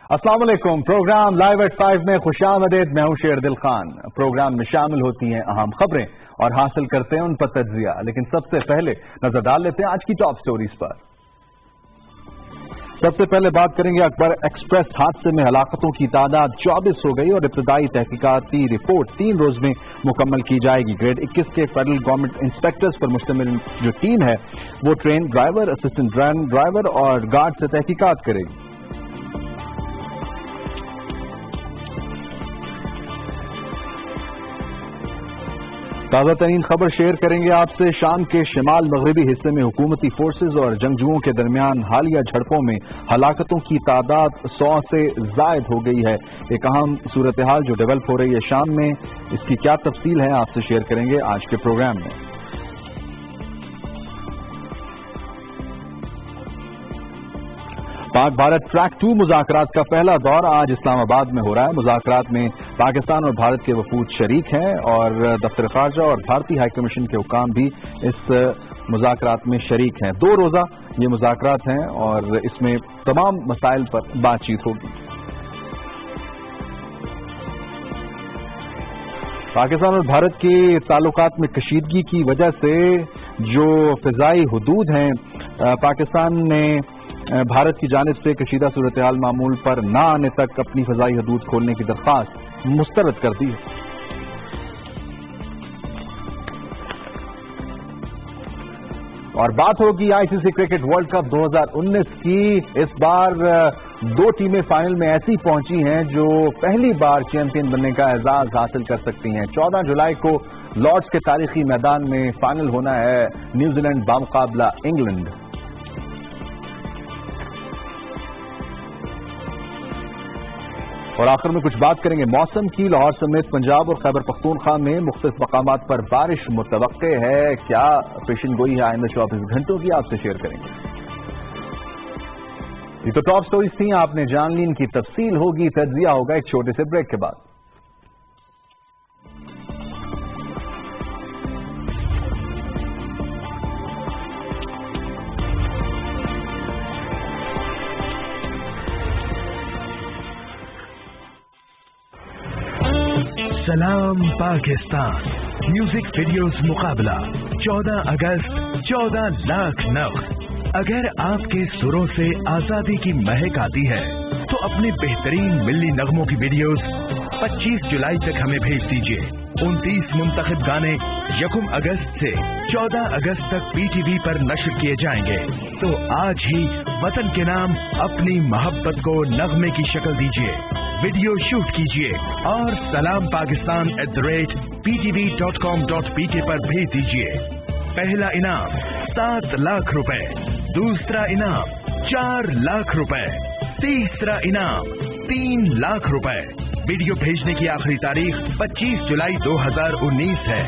السلام علیکم. Programme live at 5 میں خوش آمدید. میں ہوں شیر دل خان. پروگرام میں شامل ہوتی ہیں اہم خبریں اور حاصل کرتے ہیں ان پر تجزیہ. لیکن سب سے پہلے نظر ڈال لیتے ہیں آج کی ٹاپ سٹوریز پر. سب سے پہلے بات کریں گے اکبر ایکسپریس حادثے میں ہلاکتوں کی تعداد 24 ہو گئی اور ابتدائی تحقیقاتی رپورٹ 3 روز میں مکمل کی جائے گی. گریڈ 21 کے فیڈرل گورنمنٹ انسپیکٹرز پر مشتمل جو ٹیم ہے وہ ٹرین ڈرائیور، اسسٹنٹ ڈرائیور اور گارڈ سے تحقیقات کرے گی. تازہ ترین خبر شیئر کریں گے آپ سے. شام کے شمال مغربی حصے میں حکومتی فورسز اور جنگجوؤں کے درمیان حالیہ جھڑپوں میں ہلاکتوں کی تعداد 100 سے زائد ہو گئی ہے. ایک اہم صورتحال جو ڈیولپ ہو رہی ہے شام میں، اس کی کیا تفصیل ہے آپ سے شیئر کریں گے آج کے پروگرام میں. پاک بھارت ٹریک 2 مذاکرات کا پہلا دور آج اسلام آباد میں ہو رہا ہے. مذاکرات میں پاکستان اور بھارت کے وفود شریک ہیں اور دفتر خارجہ اور بھارتی ہائی کمیشن کے حکام بھی اس مذاکرات میں شریک ہیں. 2 روزہ یہ مذاکرات ہیں اور اس میں تمام مسائل پر بات چیت ہوگی. پاکستان اور بھارت کے تعلقات میں کشیدگی کی وجہ سے جو فضائی حدود ہیں، پاکستان نے بھارت کی جانب سے کشیدہ صورتحال معمول پر نہ آنے تک اپنی فضائی حدود کھولنے کی درخواست مسترد کر دی ہے. اور بات ہوگی آئی سی سی کرکٹ ورلڈ کپ 2019 کی. اس بار 2 ٹیمیں فائنل میں ایسی پہنچی ہیں جو پہلی بار چیمپئن بننے کا اعزاز حاصل کر سکتی ہیں. 14 جولائی کو لارڈز کے تاریخی میدان میں فائنل ہونا ہے نیوزی لینڈ بمقابلہ انگلینڈ. اور آخر میں کچھ بات کریں گے موسم کی. لاہور سمیت پنجاب اور خیبر پختونخوا میں مختلف مقامات پر بارش متوقع ہے. کیا پیشن گوئی ہے آئندہ 24 گھنٹوں کی، آپ سے شیئر کریں گے. یہ تو ٹاپ سٹوریز تھیں، آپ نے جان لی. ان کی تفصیل ہوگی، تجزیہ ہوگا ایک چھوٹے سے بریک کے بعد. سلام پاکستان میوزک ویڈیوز مقابلہ 14 اگست 14 لاکھ نغز. اگر آپ کے سروں سے آزادی کی مہک آتی ہے تو اپنے بہترین ملی نغموں کی ویڈیوز 25 جولائی تک ہمیں بھیج دیجیے. 29 منتخب گانے 1 اگست سے 14 اگست تک پی ٹی وی پر نشر کیے جائیں گے. تو آج ہی وطن کے نام اپنی محبت کو نغمے کی شکل دیجیے، ویڈیو شوٹ کیجیے اور سلام پاکستان @ptv.com.pk پر بھیج دیجیے. پہلا انعام 7 لاکھ روپے، دوسرا انعام 4 لاکھ روپے، تیسرا انعام 3 لاکھ روپے. ویڈیو بھیجنے کی آخری تاریخ 25 جولائی 2019 ہے.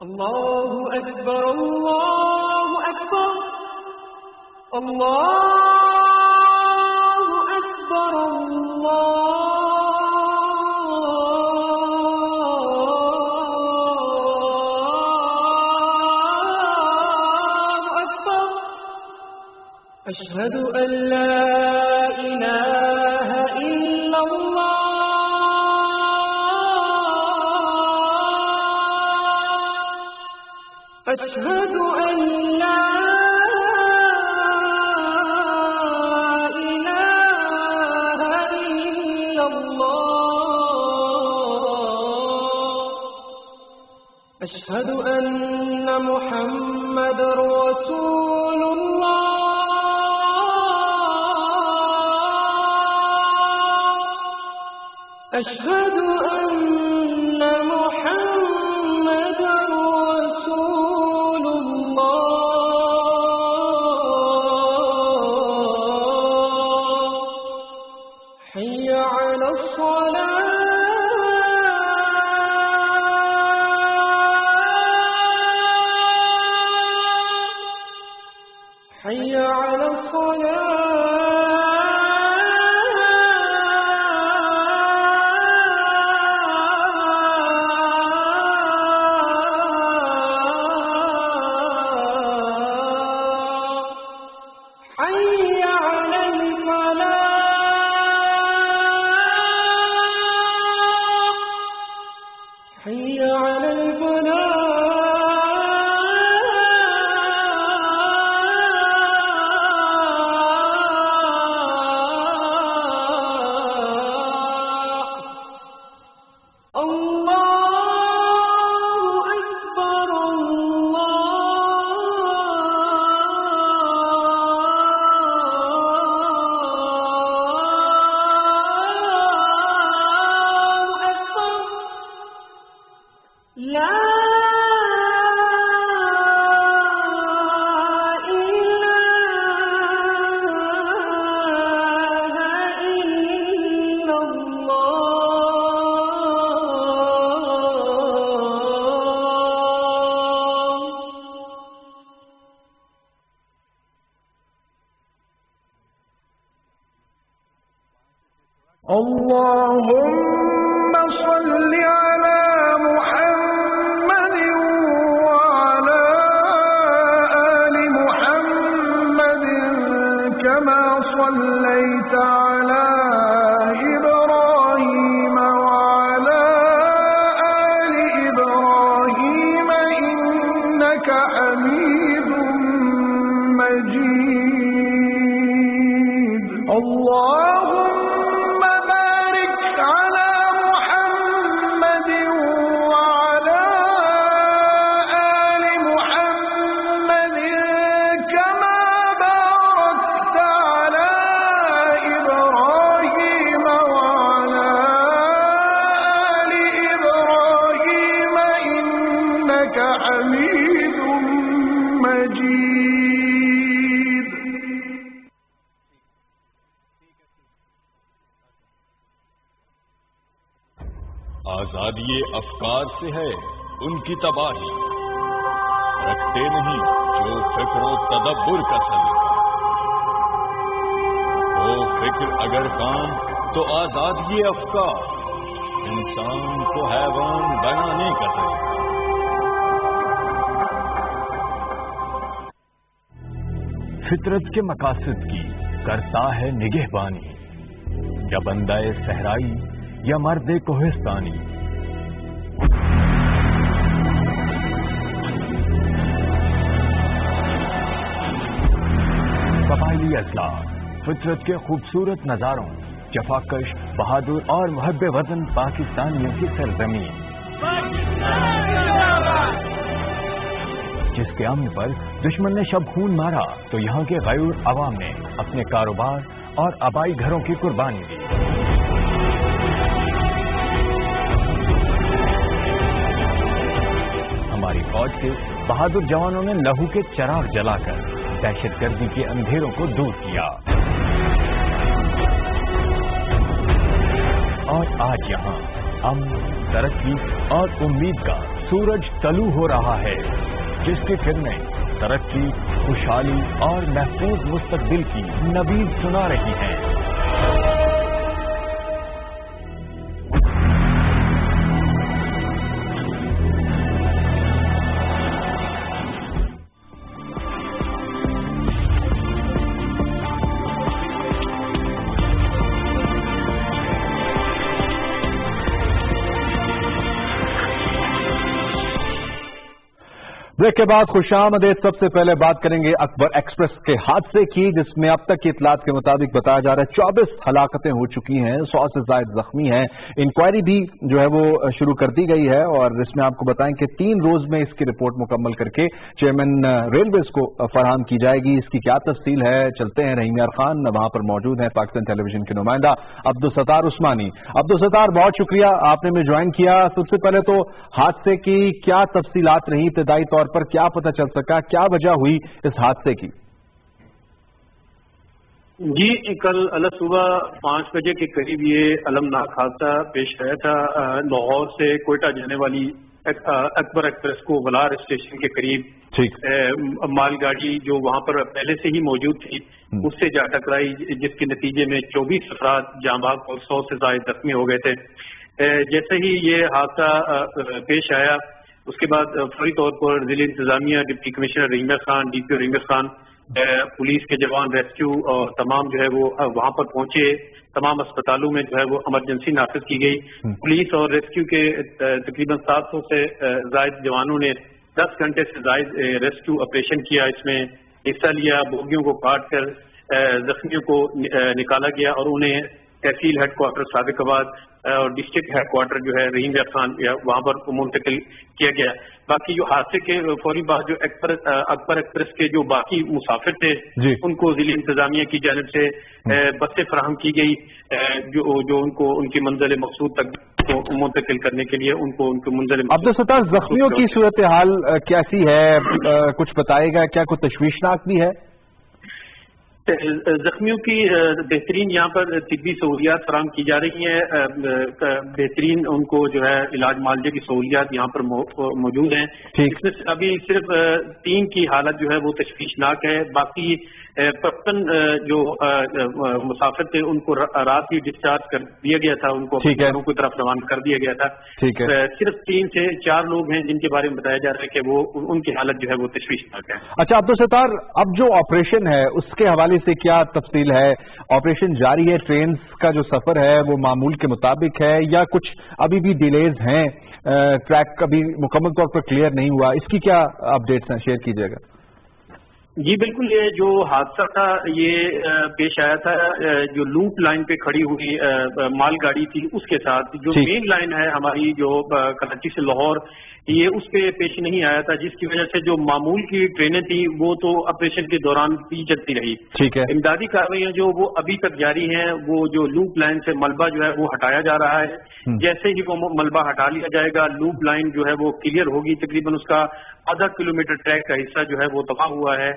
اللہ اکبر اللہ اکبر اللہ اکبر اللہ اکبر أشهد أن لا إله إلا الله أشهد أن لا إله إلا الله أشهد أن محمد رسول الله أشهد أن محمد رسول الله حي على الصلاة حي على اللهم صل على محمد وعلى آل محمد كما صليت على إبراهيم وعلى آل إبراهيم إنك حميد مجيد اللهم بارك على محمد وعلى آل محمد كما باركت على إبراهيم وعلى آل إبراهيم إنك حميد مجيد. آزادی افکار سے ہے ان کی تباہی، رکھتے نہیں جو فکر و تدبر کا سلیقہ، وہ فکر اگر کام تو آزادی افکار، انسان کو حیوان بنانے کا طریقہ۔ فطرت کے مقاصد کی کرتا ہے نگہبانی، یا بندہ صحرائی یا مرد کوہستانی۔ قبائلی اضلاع فطرت کے خوبصورت نظاروں، جفاکش، بہادر اور محب وطن پاکستانیوں کی سرزمین، جس کے امن پر دشمن نے شب خون مارا تو یہاں کے غیور عوام نے اپنے کاروبار اور آبائی گھروں کی قربانی دی۔ ہماری فوج کے بہادر جوانوں نے لہو کے چراغ جلا کر دہشت گردی کے اندھیروں کو دور کیا، اور آج یہاں امن، ترقی اور امید کا سورج طلوع ہو رہا ہے، جس کی کرنیں ترقی، خوشحالی اور محفوظ مستقبل کی نوید سنا رہی ہیں۔ ब्रेक के बाद खुशामदीद। सबसे पहले बात करेंगे अकबर एक्सप्रेस के हादसे की, जिसमें अब तक की इतलात के मुताबिक बताया जा रहा है 24 हलाकतें हो चुकी हैं, 100 से ज्यादा जख्मी हैं। इंक्वायरी भी जो है वो शुरू कर दी गई है और इसमें आपको बताएं कि 3 रोज में इसकी रिपोर्ट मुकम्मल करके चेयरमैन रेलवेज को फराहम की जाएगी। इसकी क्या तफसील है, चलते हैं। रहीम यार खान वहां पर मौजूद हैं, पाकिस्तान टेलीविजन के नुमाइंदा अब्दुल सत्तार उस्मानी। अब्दुल सत्तार, बहुत शुक्रिया, आपने में ज्वाइन किया। सबसे पहले तो हादसे की क्या तफसीलात रही, इब्तदाई तौर पर क्या पता चल सका, क्या वजह हुई इस हादसे की? जी, कल अलग सुबह 5 बजे के करीब ये अलमनाक हादसा पेश आया था। लाहौर से कोयटा जाने वाली अकबर एक्सप्रेस को वलार स्टेशन के करीब ठीक मालगाड़ी जो वहां पर पहले से ही मौजूद थी उससे जा टकराई, जिसके नतीजे में 24 अफराद जाँ बहक और 100 से ज्यादा जख्मी हो गए थे। जैसे ही ये हादसा पेश आया उसके बाद फौरी तौर पर जिले इंतजामिया, डिप्टी कमिश्नर रहीम खान, DPO रहीम खान, पुलिस के जवान, रेस्क्यू और तमाम जो है वो वहां पर पहुंचे। तमाम अस्पतालों में जो है वो इमरजेंसी नाफिज की गई। पुलिस और रेस्क्यू के तकरीबन 700 से ज्यादा जवानों ने 10 घंटे से ज्यादा रेस्क्यू ऑपरेशन किया, इसमें हिस्सा लिया। बोगियों को काट कर जख्मियों को निकाला गया और उन्हें तहसील हेडक्वार्टर सादिकाबाद और डिस्ट्रिक्ट हेडक्वार्टर जो है रहीम खान वहां पर मुंतकिल किया गया। बाकी जो हादसे के फौरी बाद जो अकबर एक्सप्रेस के जो बाकी मुसाफिर थे उनको जिले इंतजामिया की जानिब से बसें फराहम की गई, जो उनको उनकी मंजिल मकसूद तक मुंतकिल करने के लिए उनको उनके मंजिल। अब्दुल सत्तार, जख्मियों की सूरत हाल कैसी है, कुछ बताएगा क्या? कुछ तशवीशनाक भी है? जख्मियों की बेहतरीन यहाँ पर तिब्बी सहूलियात फराहम की जा रही हैं। बेहतरीन उनको जो है इलाज मालजे की सहूलियात यहाँ पर मौजूद हैं। इसमें अभी सिर्फ 3 की हालत जो है वो तशवीशनाक है। बाकी 55 जो मुसाफिर थे उनको रात ही डिस्चार्ज कर दिया गया था, उनको अपने घरों की तरफ रवाना कर दिया गया था। सिर्फ 3 से 4 लोग हैं जिनके बारे में बताया जा रहा है कि वो उनकी हालत जो है वो तशवीशनाक है। अच्छा अब्दुल सत्तार, अब जो ऑपरेशन है उसके हवाले से क्या तफसील है? ऑपरेशन जारी है, ट्रेन का जो सफर है वो मामूल के मुताबिक है या कुछ अभी भी डिलेज हैं, ट्रैक कभी मुकम्मल तौर पर क्लियर नहीं हुआ? इसकी क्या अपडेट्स हैं, शेयर कीजिएगा। जी बिल्कुल, ये जो हादसा था ये पेश आया था जो लूप लाइन पे खड़ी हुई मालगाड़ी थी उसके साथ। जो मेन लाइन है हमारी जो कराची से लाहौर, ये उस पे पेश नहीं आया था, जिसकी वजह से जो मामूल की ट्रेनें थी वो तो ऑपरेशन के दौरान भी चलती रही। ठीक है। इमदादी कार्रवाइयां जो वो अभी तक जारी हैं, वो जो लूप लाइन से मलबा जो है वो हटाया जा रहा है। जैसे ही वो मलबा हटा लिया जाएगा, लूप लाइन जो है वो क्लियर होगी। तकरीबन उसका आधा किलोमीटर ट्रैक का हिस्सा जो है वो तबाह हुआ है।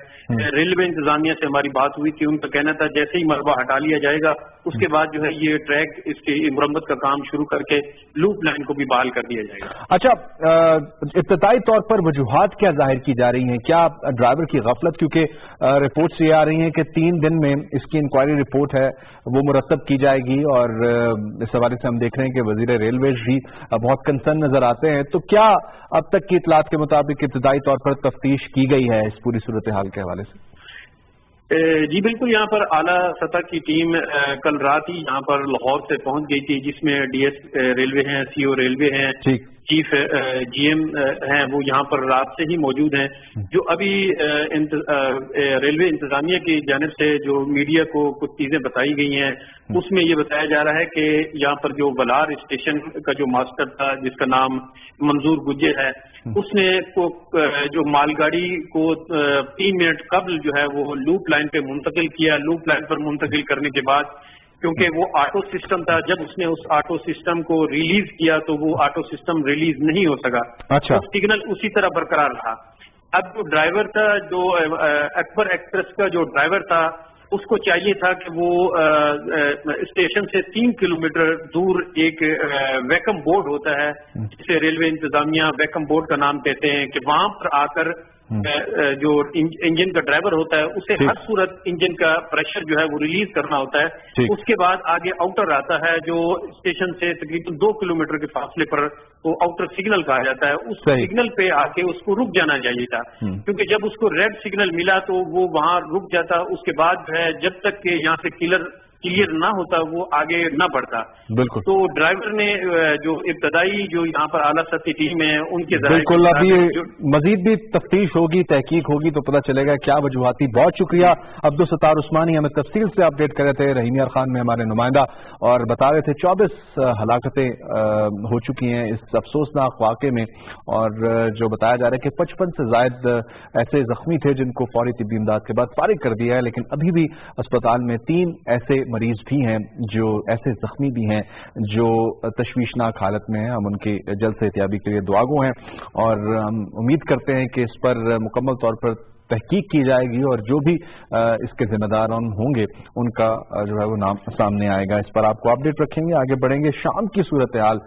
रेलवे इंतजामिया से हमारी बात हुई थी, उनका कहना था जैसे ही मलबा हटा लिया जाएगा उसके बाद जो है ये ट्रैक इसकी मुरम्मत का काम शुरू करके लूप लाइन को भी बहाल कर दिया जाएगा। अच्छा, इब्तदाई तौर पर वजूहात क्या जाहिर की जा रही हैं? क्या ड्राइवर की गफलत? क्योंकि रिपोर्ट्स ये आ रही हैं कि 3 दिन में इसकी इंक्वायरी रिपोर्ट है वो मुरतब की जाएगी और इस हवाले से हम देख रहे हैं कि वजीर रेलवेज भी बहुत कंसर्न नजर आते हैं। तो क्या अब तक की इतलात के मुताबिक इब्तदाई तौर पर तफ्तीश की गई है इस पूरी सूरत हाल के हवाले से? जी बिल्कुल, यहाँ पर आला सतह की टीम कल रात ही यहाँ पर लाहौर से पहुंच गई थी, जिसमें DS रेलवे हैं, CO रेलवे हैं, चीफ GM हैं, वो यहाँ पर रात से ही मौजूद हैं। जो अभी रेलवे इंतजामिया की जानिब से जो मीडिया को कुछ चीजें बताई गई हैं उसमें ये बताया जा रहा है कि यहाँ पर जो वलार स्टेशन का जो मास्टर था जिसका नाम मंजूर गुज्जर है, उसने जो मालगाड़ी को 3 मिनट कबल जो है वो लूप लाइन पे मुंतकिल किया। लूप लाइन पर मुंतकिल करने के बाद क्योंकि वो ऑटो सिस्टम था, जब उसने उस ऑटो सिस्टम को रिलीज किया तो वो ऑटो सिस्टम रिलीज नहीं हो सका। अच्छा। तो सिग्नल उसी तरह बरकरार रहा। अब जो ड्राइवर था, जो अकबर एक्सप्रेस का जो ड्राइवर था, उसको चाहिए था कि वो स्टेशन से 3 किलोमीटर दूर एक वैकम बोर्ड होता है जिसे रेलवे इंतजामिया वैकम बोर्ड का नाम कहते हैं, कि वहां पर आकर जो इंजन का ड्राइवर होता है उसे हर सूरत इंजन का प्रेशर जो है वो रिलीज करना होता है। उसके बाद आगे आउटर आता है जो स्टेशन से तकरीबन 2 किलोमीटर के फासले पर वो आउटर सिग्नल कहा जाता है। उस सिग्नल पे आके उसको रुक जाना चाहिए था, क्योंकि जब उसको रेड सिग्नल मिला तो वो वहां रुक जाता। उसके बाद जो है जब तक के यहाँ से क्लियर ना होता वो आगे ना बढ़ता। बिल्कुल। तो ड्राइवर ने जो इब्तदाई जो यहाँ पर आला सतही टीम है उनके बिल्कुल, अभी मजीद भी तफ्तीश होगी, तहकीक होगी तो पता चलेगा क्या वजूहाती। बहुत शुक्रिया अब्दुल सत्तार उस्मानी, हमें तफसील से अपडेट कर रहे थे। रहीम यार खान में हमारे नुमाइंदा, और बता रहे थे 24 हलाकतें हो चुकी हैं इस अफसोसनाक वाक़े में, और जो बताया जा रहा है कि 55 से जायद ऐसे जख्मी थे जिनको फौरी तिब्बी इमदाद के बाद फारिग कर दिया है, लेकिन अभी भी अस्पताल में 3 ऐसे मरीज भी हैं जो ऐसे जख्मी भी हैं जो तशवीशनाक हालत में हैं। हम उनकी जल्द से एहतियाबी के लिए दुआगो हैं, और हम उम्मीद करते हैं कि इस पर मुकम्मल तौर पर तहकीक की जाएगी और जो भी इसके जिम्मेदार होंगे उनका जो है वो नाम सामने आएगा। इस पर आपको अपडेट रखेंगे, आगे बढ़ेंगे। शाम की सूरत हाल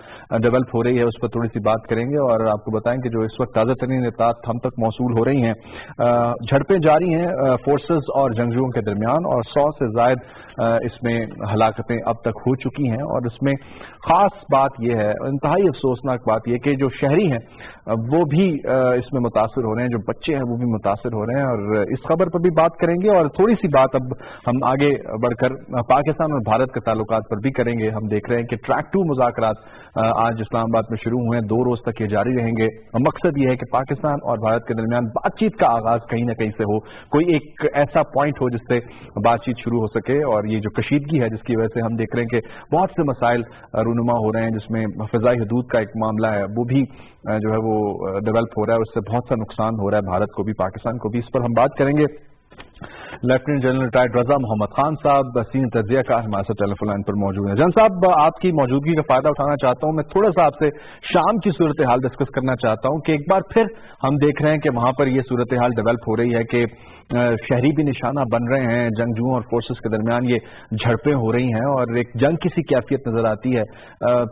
डेवलप हो रही है, उस पर थोड़ी सी बात करेंगे और आपको बताएं कि जो इस वक्त ताज़ा तरीन इत्तलात हम तक मौसूल हो रही हैं, झड़पें जारी हैं फोर्सेस और जंगजुओं के दरमियान, और 100 से ज़ायद इसमें हलाकतें अब तक हो चुकी हैं। और इसमें ख़ास बात यह है, इंतहाई अफसोसनाक बात यह कि जो शहरी हैं वो भी इसमें मुतासर हो रहे हैं, जो बच्चे हैं वो भी मुतासर हो रहे हैं, और इस खबर पर भी बात करेंगे। और थोड़ी सी बात अब हम आगे बढ़कर पाकिस्तान और भारत के ताल्लुकात पर भी करेंगे। हम देख रहे हैं कि ट्रैक 2 मुज़ाकरात आज इस्लामाबाद में शुरू हुए हैं, 2 रोज तक ये जारी रहेंगे। मकसद ये है कि पाकिस्तान और भारत के दरमियान बातचीत का आगाज कहीं ना कहीं से हो, कोई एक ऐसा पॉइंट हो जिससे बातचीत शुरू हो सके। और ये जो कशीदगी है जिसकी वजह से हम देख रहे हैं कि बहुत से मसाइल रूनुमा हो रहे हैं, जिसमें फ़िज़ाई हदूद का एक मामला है वो भी जो है वो डेवलप हो रहा है, उससे बहुत सा नुकसान हो रहा है भारत को भी पाकिस्तान को भी। इस पर हम बात करेंगे। लेफ्टिनेंट जनरल रिटायर्ड रजा मोहम्मद खान साहब सीनियर तज्जिया कार हमारे साथ टेलीफोन लाइन पर मौजूद हैं। जन साहब, आपकी मौजूदगी का फायदा उठाना चाहता हूं, मैं थोड़ा सा आपसे शाम की सूरत हाल डिस्कस करना चाहता हूं कि एक बार फिर हम देख रहे हैं कि वहां पर यह सूरत हाल डेवलप हो रही है कि शहरी भी निशाना बन रहे हैं, जंगजुओं और फोर्सेस के दरमियान ये झड़पें हो रही हैं और एक जंग की सी कैफियत नजर आती है।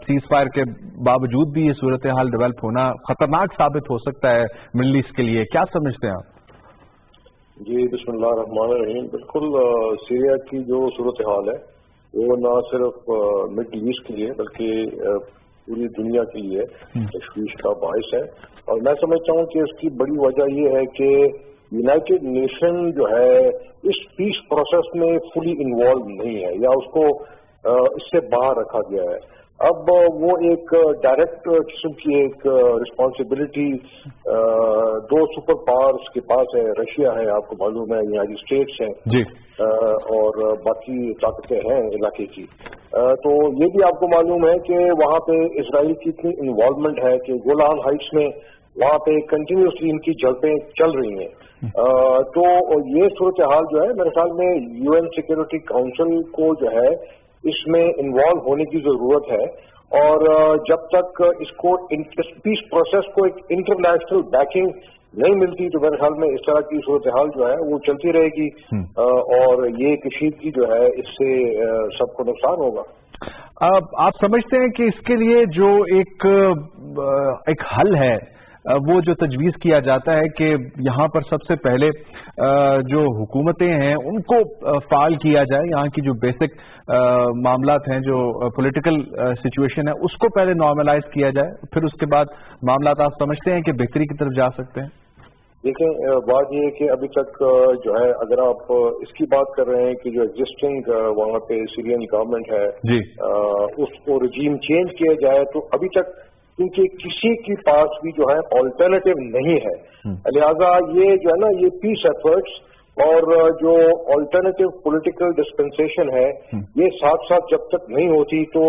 सीज फायर के बावजूद भी ये सूरत हाल डेवलप होना खतरनाक साबित हो सकता है मिडल ईस्ट के लिए, क्या समझते हैं आप? जी बिस्मिल्लाहिर्रहमानिर्रहीम। बिल्कुल, सीरिया की जो सूरत हाल है वो न सिर्फ मिडल ईस्ट के लिए बल्कि पूरी दुनिया के लिए तशवीश का बायस है, और मैं समझता हूँ कि इसकी बड़ी वजह ये है कि यूनाइटेड नेशन जो है इस पीस प्रोसेस में फुली इन्वॉल्व नहीं है, या उसको इससे बाहर रखा गया है। अब वो एक डायरेक्ट किस्म की एक रिस्पॉन्सिबिलिटी 2 सुपर पावर्स के पास है, रशिया है, आपको मालूम है, यूनाइटेड स्टेट्स हैं जी, और बाकी ताकतें हैं इलाके की। तो ये भी आपको मालूम है कि वहाँ पे इजराइल की इतनी इन्वॉल्वमेंट है कि गोलान हाइट्स में वहाँ पे कंटिन्यूसली इनकी झड़पें चल रही हैं। तो ये सूरत हाल जो है मेरे ख्याल में यूएन सिक्योरिटी काउंसिल को जो है इसमें इन्वॉल्व होने की जरूरत है, और जब तक इसको पीस प्रोसेस को एक इंटरनेशनल बैकिंग नहीं मिलती तो मेरे ख्याल में इस तरह की सूरत हाल जो है वो चलती रहेगी, और ये कशीदगी जो है इससे सबको नुकसान होगा। आप समझते हैं कि इसके लिए जो एक हल है वो जो तजवीज़ किया जाता है कि यहाँ पर सबसे पहले जो हुकूमतें हैं उनको फाल किया जाए, यहाँ की जो बेसिक मामलात हैं, जो पॉलिटिकल सिचुएशन है उसको पहले नॉर्मलाइज किया जाए, फिर उसके बाद मामलात आप समझते हैं कि बेहतरी की तरफ जा सकते हैं? देखें, बात ये है कि अभी तक जो है अगर आप इसकी बात कर रहे हैं कि जो एग्जिस्टिंग वहाँ पे सीरियन गवर्नमेंट है जी, उसको रजीम चेंज किया जाए, तो अभी तक क्योंकि किसी के पास भी जो है ऑल्टरनेटिव नहीं है, लिहाजा ये जो है ना ये पीस एफर्ट्स और जो ऑल्टरनेटिव पॉलिटिकल डिस्पेंसेशन है ये साथ साथ जब तक नहीं होती तो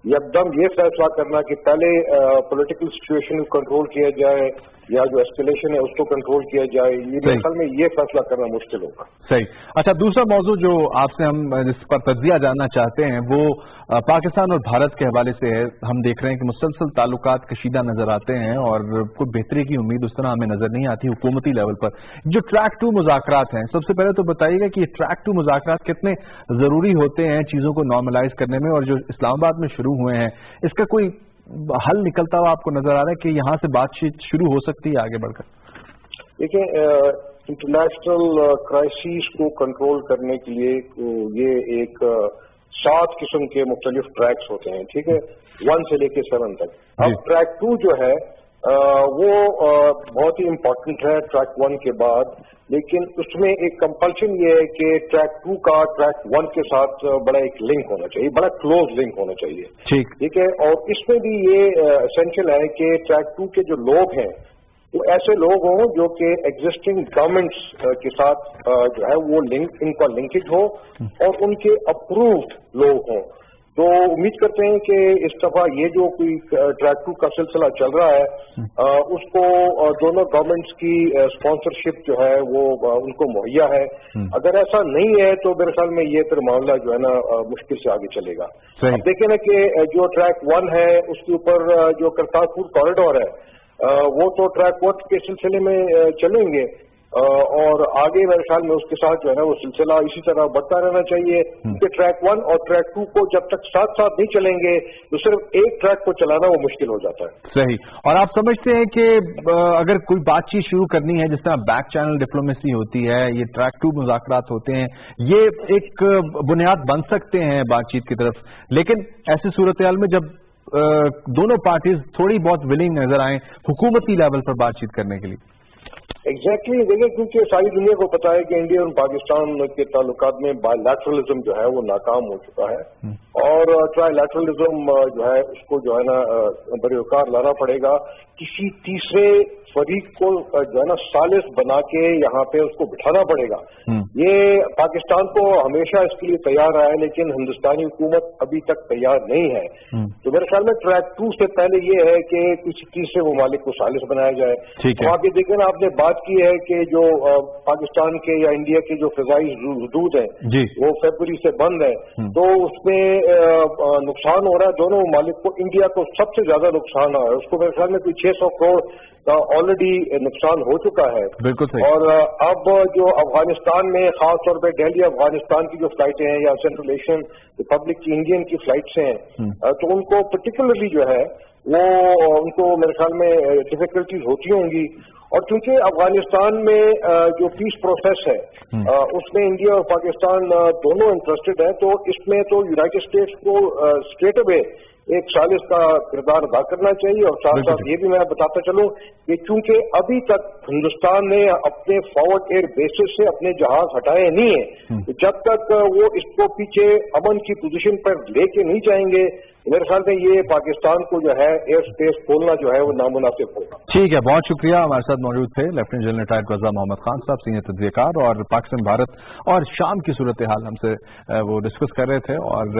एकदम ये फैसला करना कि पहले पॉलिटिकल सिचुएशन को कंट्रोल किया जाए या जो एस्केलेशन है उसको कंट्रोल किया जाए, ये मेरे ख्याल में ये फैसला करना मुश्किल होगा। सही। अच्छा, दूसरा मौजू जो आपसे हम जिस पर तज्जिया जानना चाहते हैं वो पाकिस्तान और भारत के हवाले से है। हम देख रहे हैं कि मुसलसल ताल्लुकात कशीदा नजर आते हैं और कोई बेहतरी की उम्मीद उस तरह हमें नजर नहीं आती हुकूमती लेवल पर। जो ट्रैक 2 मुज़ाकरात हैं, सबसे पहले तो बताइएगा कि ये ट्रैक 2 मुज़ाकरात कितने जरूरी होते हैं चीजों को नॉर्मलाइज करने में, और जो इस्लामाबाद में शुरू हुए हैं इसका कोई हल निकलता हुआ आपको नजर आ रहा है कि यहाँ से बातचीत शुरू हो सकती है आगे बढ़कर? देखिए, इंटरनेशनल क्राइसिस को कंट्रोल करने के लिए ये एक 7 किस्म के मुख्तलिफ ट्रैक्स होते हैं, ठीक है, 1 से लेके 7 तक। अब ट्रैक 2 जो है وہ بہت ہی امپورٹنٹ ہے ٹریک 1 کے بعد، لیکن اس میں ایک کمپلشن یہ ہے کہ ٹریک 2 کا ٹریک 1 کے ساتھ بڑا ایک لنک ہونا چاہیے، بڑا کلوز لنک ہونا چاہیے، ٹھیک ہے. اور اس میں بھی یہ اسینشل ہے کہ ٹریک 2 کے جو لوگ ہیں وہ ایسے لوگ ہوں جو کہ ایگزسٹنگ گورنمنٹس کے ساتھ جو ہے وہ ان کا لنکیج ہو اور ان کے اپرووڈ لوگ ہوں. تو امید کرتے ہیں کہ اس دفعہ یہ جو کوئی ٹریک 2 کا سلسلہ چل رہا ہے اس کو دونوں گورنمنٹس کی اسپانسرشپ جو ہے وہ ان کو مہیا ہے. اگر ایسا نہیں ہے تو میرے خیال میں یہ پھر معاملہ جو ہے نا مشکل سے آگے چلے گا. اب دیکھیں نا کہ جو ٹریک 1 ہے اس کے اوپر جو کرتارپور کوریڈور ہے وہ تو ٹریک 1 کے سلسلے میں چلیں گے اور آگے میرے خیال میں اس کے ساتھ جو ہے نا وہ سلسلہ اسی طرح بڑھتا رہنا چاہیے کہ ٹریک 1 اور ٹریک 2 کو جب تک ساتھ ساتھ نہیں چلیں گے تو صرف ایک ٹریک کو چلانا وہ مشکل ہو جاتا ہے. صحیح. اور آپ سمجھتے ہیں کہ اگر کوئی بات چیت شروع کرنی ہے جس طرح بیک چینل ڈپلومیسی ہوتی ہے، یہ ٹریک 2 مذاکرات ہوتے ہیں، یہ ایک بنیاد بن سکتے ہیں بات چیت کی طرف، لیکن ایسی صورتحال میں جب دونوں پارٹیز تھوڑی بہت ولنگ نظر آئیں حکومتی لیول پر بات چیت کرنے کے لیے؟ ایگزیکٹلی دیکھیں، کیونکہ ساری دنیا کو پتا ہے کہ انڈیا اور پاکستان کے تعلقات میں بائی لیٹرلزم جو ہے وہ ناکام ہو چکا ہے اور ٹرائی لیٹرلزم جو ہے اس کو جو ہے نا بروکار لانا پڑے گا. کسی تیسرے فریق کو جو ہے نا ثالث بنا کے یہاں پہ اس کو بٹھانا پڑے گا. یہ پاکستان کو ہمیشہ اس کے لیے تیار رہا ہے لیکن ہندوستانی حکومت ابھی تک تیار نہیں ہے. تو میرے خیال میں ٹریک 2 سے پہلے یہ ہے کہ کسی تیسرے ممالک کو ثالث بنایا جائے. وہاں پہ دیکھیں نا آپ نے بات کی ہے کہ جو پاکستان کے یا انڈیا کے جو فضائی حدود ہیں وہ فیبروری سے بند ہے، تو اس میں نقصان ہو رہا ہے دونوں ممالک کو. انڈیا کو سب سے زیادہ نقصان ہوا ہے، اس کو میرے خیال میں کوئی 600 کروڑ کا آلریڈی نقصان ہو چکا ہے. بالکل. اور اب جو افغانستان میں خاص طور پہ دہلی افغانستان کی جو فلائٹیں ہیں یا سینٹرل ایشین ریپبلک کی انڈین کی فلائٹس ہیں تو ان کو پرٹیکولرلی جو ہے وہ ان کو میرے خیال میں ڈفیکلٹیز ہوتی ہوں گی. اور چونکہ افغانستان میں جو پیس پروسیس ہے اس میں انڈیا اور پاکستان دونوں انٹرسٹڈ ہیں، تو اس میں تو یونائٹڈ اسٹیٹس کو اسٹریٹ اوے ایک ثالث کا کردار ادا کرنا چاہیے. اور ساتھ ساتھ یہ بھی میں بتاتا چلوں کہ چونکہ ابھی تک ہندوستان نے اپنے فارورڈ ایئر بیسز سے اپنے جہاز ہٹائے نہیں ہیں، جب تک وہ اس کو پیچھے امن کی پوزیشن پر لے کے نہیں جائیں گے میرے خیال میں یہ پاکستان کو جو ہے ایئر اسپیس کھولنا جو ہے وہ نامناسب ہوگا. ٹھیک ہے، بہت شکریہ. ہمارے ساتھ موجود تھے لیفٹیننٹ جنرل ریٹائرڈ رضا محمد خان صاحب، سینئر تجزیہ کار، اور پاکستان بھارت اور شام کی صورتحال ہم سے وہ ڈسکس کر رہے تھے اور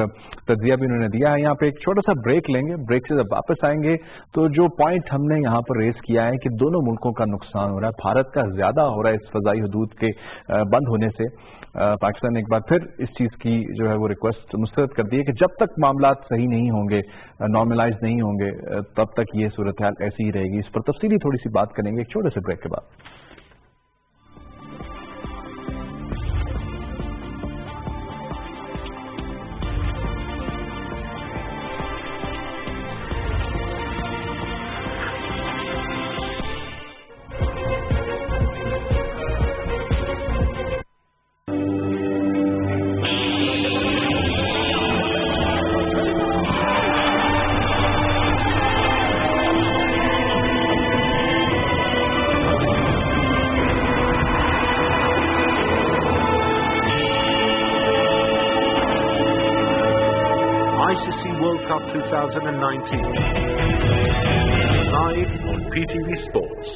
تجزیہ بھی انہوں نے دیا ہے. یہاں پہ ایک چھوٹا سا بریک لیں گے. بریک سے جب واپس آئیں گے تو جو پوائنٹ ہم نے یہاں پر ریز کیا ہے کہ دونوں ملکوں کا نقصان ہو رہا ہے، بھارت کا زیادہ ہو رہا ہے اس فضائی حدود کے بند ہونے سے، پاکستان نے ایک بار پھر اس چیز کی جو ہے وہ ریکویسٹ مسترد کر دی ہے کہ جب تک معاملات صحیح نہیں ہوں گے، نارملائز نہیں ہوں گے، تب تک یہ صورتحال ایسی ہی رہے گی. اس پر تفصیلی تھوڑی سی بات کریں گے ایک چھوٹے سے بریک کے بعد. ICC World Cup 2019 live on PTV Sports.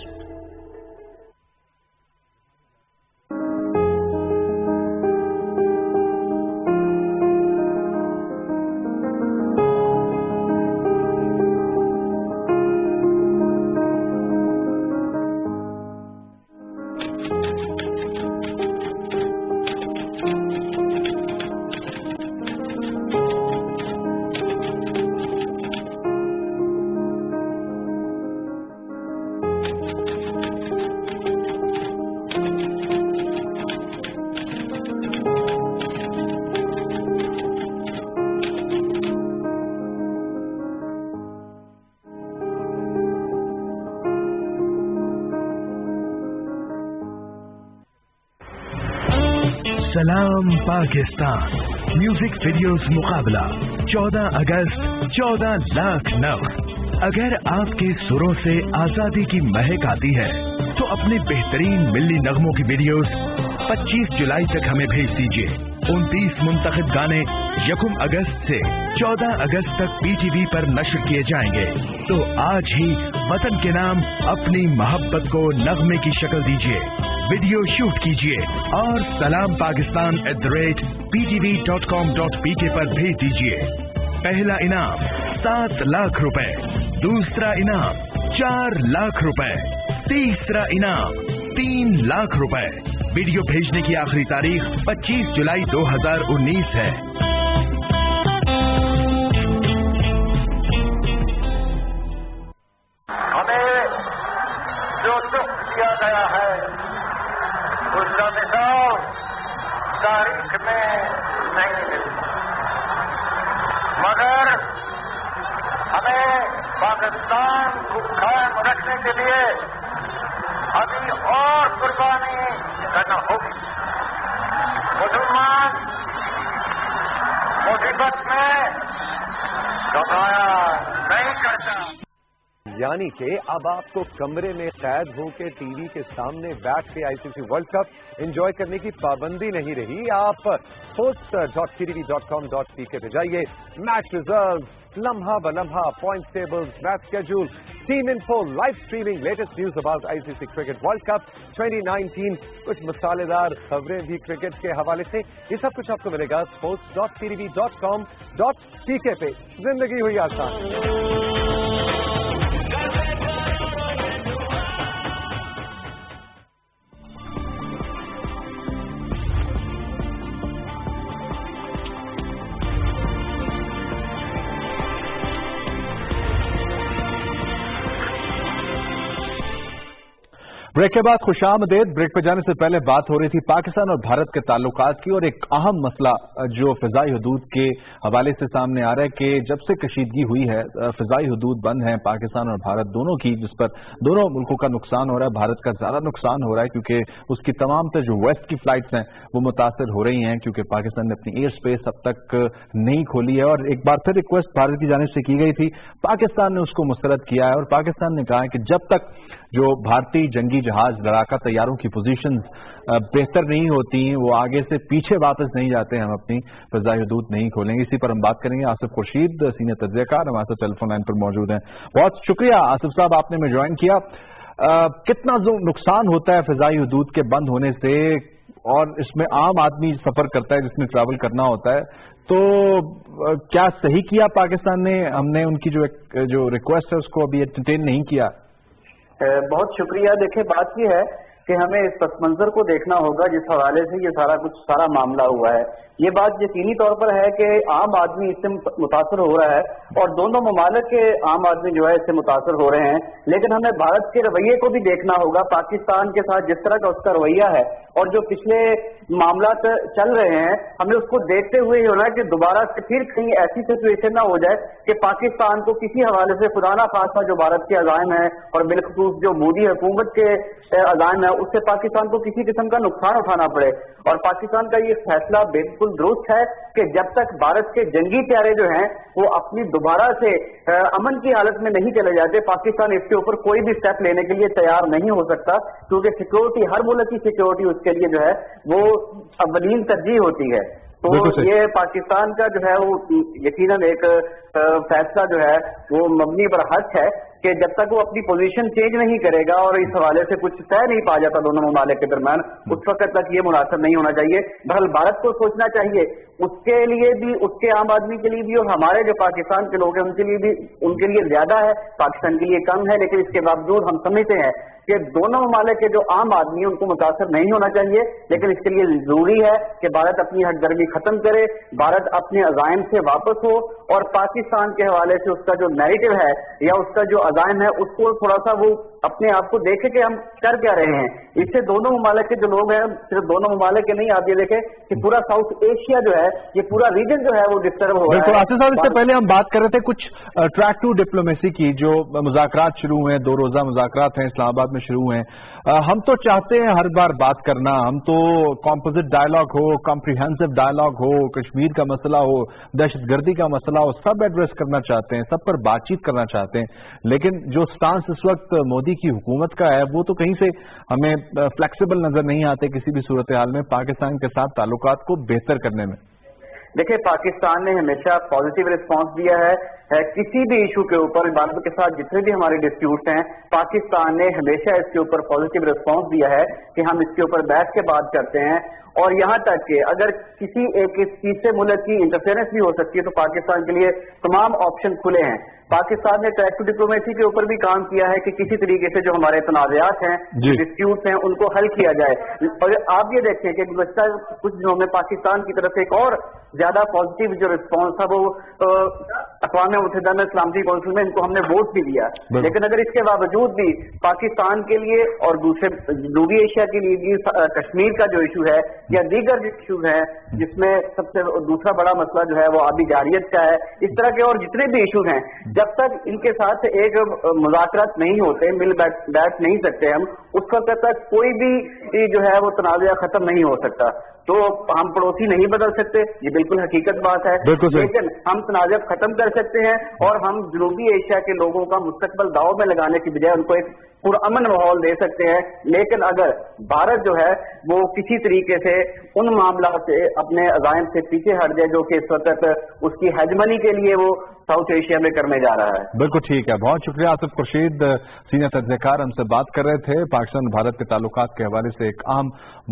سلام پاکستان میوزک ویڈیوز مقابلہ 14 اگست 14 لاکھ نو अगर आपके सुरों से आजादी की महक आती है तो अपने बेहतरीन मिल्ली नगमों की वीडियोस 25 जुलाई तक हमें भेज दीजिए। 29 मुंतखब गाने यकुम अगस्त से 14 अगस्त तक PTV पर नश्र किए जाएंगे। तो आज ही वतन के नाम अपनी मोहब्बत को नगमे की शक्ल दीजिए, वीडियो शूट कीजिए और सलाम पाकिस्तान @ptv.com.pk पर भेज दीजिए। पहला इनाम 7 लाख रुपए, दूसरा इनाम 4 लाख रुपए, तीसरा इनाम 3 लाख रुपए। वीडियो भेजने की आखिरी तारीख 25 जुलाई 2019 है। हमें जो दुख दिया गया है उसका मिसाल तारीख में नहीं मिलता, मगर हमें पाकिस्तान को कायम रखने के लिए अभी और कुर्बानी करना होगी। मुसलमान मुसीबत में घबराया नहीं करता। यानी कि अब आपको कमरे में कैद होकर टीवी के सामने बैठ के आईसीसी वर्ल्ड कप एंजॉय करने की पाबंदी नहीं रही। आप host.ptv.com.pk पे जाइए, मैच रिजल्ट, लम्हा बलम्हा, point tables, match schedule, team info, live streaming, latest news about ICC cricket world cup 2019, कुछ मसालेदार खबरें भी क्रिकेट के हवाले से, ये सब कुछ आपको मिलेगा host.ptv.com.pk पे। जिंदगी हुई आसान। ब्रेक के बाद खुशामदीद। ब्रेक पे जाने से पहले बात हो रही थी पाकिस्तान और भारत के ताल्लुकात की, और एक अहम मसला जो फिजाई हदूद के हवाले से सामने आ रहा है कि जब से कशीदगी हुई है, फिजाई हदूद बंद हैं पाकिस्तान और भारत दोनों की, जिस पर दोनों मुल्कों का नुकसान हो रहा है। भारत का ज्यादा नुकसान हो रहा है क्योंकि उसकी तमाम तर जो वेस्ट की फ्लाइट्स हैं वो मुतासर हो रही हैं, क्योंकि पाकिस्तान ने अपनी एयर स्पेस अब तक नहीं खोली है। और एक बार फिर रिक्वेस्ट भारत की जानिब से की गई थी, पाकिस्तान ने उसको मुस्तरद किया है, और पाकिस्तान ने कहा है कि जब तक जो भारतीय जंगी जहाज लड़ाका तैयारों की पोजीशंस बेहतर नहीं होती, वो आगे से पीछे वापस नहीं जाते, हम अपनी फिजाई हदूद नहीं खोलेंगे। इसी पर हम बात करेंगे। आसिफ खुर्शीद सीनियर तज्ज़ियाकार हमारे साथ टेलीफोन लाइन पर मौजूद हैं। बहुत शुक्रिया आसिफ साहब, आपने में ज्वाइन किया। कितना नुकसान होता है फिजाई हदूद के बंद होने से, और इसमें आम आदमी सफर करता है जिसमें ट्रैवल करना होता है, तो क्या सही किया पाकिस्तान ने? हमने उनकी जो रिक्वेस्ट है उसको अभी एंटरटेन नहीं किया। बहुत शुक्रिया। देखिए, बात यह है कि हमें इस पस मंजर को देखना होगा जिस हवाले से ये सारा मामला हुआ है। ये बात यकीनी तौर पर है कि आम आदमी इससे मुतासर हो रहा है, और दोनों ममालिक के आम आदमी जो है इससे मुतासर हो रहे हैं। लेकिन हमें भारत के रवैये को भी देखना होगा। पाकिस्तान के साथ जिस तरह का उसका रवैया है और जो पिछले मामला चल रहे हैं, हमें उसको देखते हुए ही होना है कि दोबारा से फिर कहीं ऐसी सिचुएशन ना हो जाए कि पाकिस्तान को किसी हवाले से खुदा ना खास्ता जो भारत के अज़ाइम है और बिलखुसूस जो मोदी हुकूमत के अज़ाइम है, उससे पाकिस्तान को किसी किस्म का नुकसान उठाना पड़े। और पाकिस्तान का ये फैसला बिल्कुल दुरुस्त है कि जब तक भारत के जंगी प्यारे जो हैं वो अपनी दोबारा से अमन की हालत में नहीं चले जाते, पाकिस्तान इसके ऊपर कोई भी स्टेप लेने के लिए तैयार नहीं हो सकता, क्योंकि सिक्योरिटी, हर मुल्क की सिक्योरिटी उसके लिए जो है वो अव्वलीन तरजीह होती है। तो ये पाकिस्तान का जो है वो यकीनन एक फैसला जो है वो मबनी पर हक है कि जब तक वो अपनी पोजीशन चेंज नहीं करेगा और इस हवाले से कुछ तय नहीं पा जाता दोनों ममालिक के दरमियान, उस वक्त तक ये मुनासिब नहीं होना चाहिए। बहरहाल भारत को सोचना चाहिए, उसके लिए भी, उसके आम आदमी के लिए भी, और हमारे जो पाकिस्तान के लोग हैं उनके लिए भी, उनके लिए ज्यादा है, पाकिस्तान के लिए कम है। लेकिन इसके बावजूद हम समझते हैं कि दोनों ममालिक के जो आम आदमी है उनको मुतासर नहीं होना चाहिए। लेकिन इसके लिए जरूरी है कि भारत अपनी हटदर्मी खत्म करे, भारत अपने अज़ाइम से वापस हो, और पाकिस्तान के हवाले से उसका जो नैरेटिव है या उसका जो अज़ाइम है उसको थोड़ा सा वो अपने आप को देखे कि हम कर क्या रहे हैं। इससे दोनों ममालिक के जो लोग हैं, सिर्फ दोनों ममालिक के नहीं, आप ये देखें कि पूरा साउथ एशिया जो है, ये पूरा रीजन जो है वो डिस्टर्ब हो रहा है। आसिफ साहब, इससे पहले हम बात कर रहे थे कुछ ट्रैक टू डिप्लोमेसी की, जो मुज़ाकरात शुरू हुए, 2 रोज़ा मुज़ाकरात हैं, इस्लामाबाद में शुरू हुए हैं। हम तो चाहते हैं हर बार बात करना, हम तो कॉम्पोजिट डायलॉग हो, कॉम्प्रिहेंसिव डायलॉग हो, कश्मीर का मसला हो, दहशतगर्दी का मसला हो, सब एड्रेस करना चाहते हैं, सब पर बातचीत करना चाहते हैं। लेकिन जो स्टांस इस वक्त मोदी की हुकूमत का है, वो तो कहीं से हमें फ्लेक्सिबल नजर नहीं आते किसी भी सूरत हाल में पाकिस्तान के साथ ताल्लुकात को बेहतर करने में। देखिए, पाकिस्तान ने हमेशा पॉजिटिव रिस्पांस दिया है किसी भी इशू के ऊपर। भारत के साथ जितने भी हमारे डिस्प्यूट्स हैं, पाकिस्तान ने हमेशा इसके ऊपर पॉजिटिव रिस्पांस दिया है कि हम इसके ऊपर बैठ के बात करते हैं। और यहाँ तक कि अगर किसी एक तीसरे मुल्क की इंटरफेरेंस भी हो सकती है तो पाकिस्तान के लिए तमाम ऑप्शन खुले हैं। पाकिस्तान ने ट्रैक टू डिप्लोमेसी के ऊपर भी काम किया है कि किसी तरीके से जो हमारे तनाज़ात हैं, डिस्प्यूट्स हैं, उनको हल किया जाए। और आप ये देखें कि गुज़श्ता कुछ दिनों में पाकिस्तान की तरफ से एक और ज्यादा पॉजिटिव जो रिस्पॉन्स था वो अक़वाम मुत्तहिदा में सलामती कौंसिल में इनको हमने वोट भी दिया। लेकिन अगर इसके बावजूद भी पाकिस्तान के लिए और दूसरे जनूबी एशिया के लिए भी कश्मीर का जो इशू है या दीगर जो इशूज हैं, जिसमें सबसे दूसरा बड़ा मसला जो है वो आबी जारियत का है, इस तरह के और जितने भी इशूज हैं, जब तक इनके साथ एक मुज़ाकरात नहीं होते, मिल बैठ नहीं सकते हम, उस वक्त तक कोई भी जो है वो तनाज़ा खत्म नहीं हो सकता। तो हम पड़ोसी नहीं बदल सकते, ये बिल्कुल हकीकत बात है, लेकिन हम तनाज़ा खत्म कर सकते हैं और हम जनूबी एशिया के लोगों का मुस्तकबिल दाव में लगाने की बजाय उनको एक पुरअमन माहौल दे सकते हैं। लेकिन अगर भारत जो है वो किसी तरीके से उन मामला से अपने अज़ाइम से पीछे हट जाए जो कि इस वक्त उसकी हेजमनी के लिए वो साउथ एशिया में करने जा रहा है। बिल्कुल ठीक है, बहुत शुक्रिया आसिफ खुर्शीद, सीनियर तज्ज़ेकार हमसे बात कर रहे थे पाकिस्तान भारत के ताल्लुकात के हवाले से एक अहम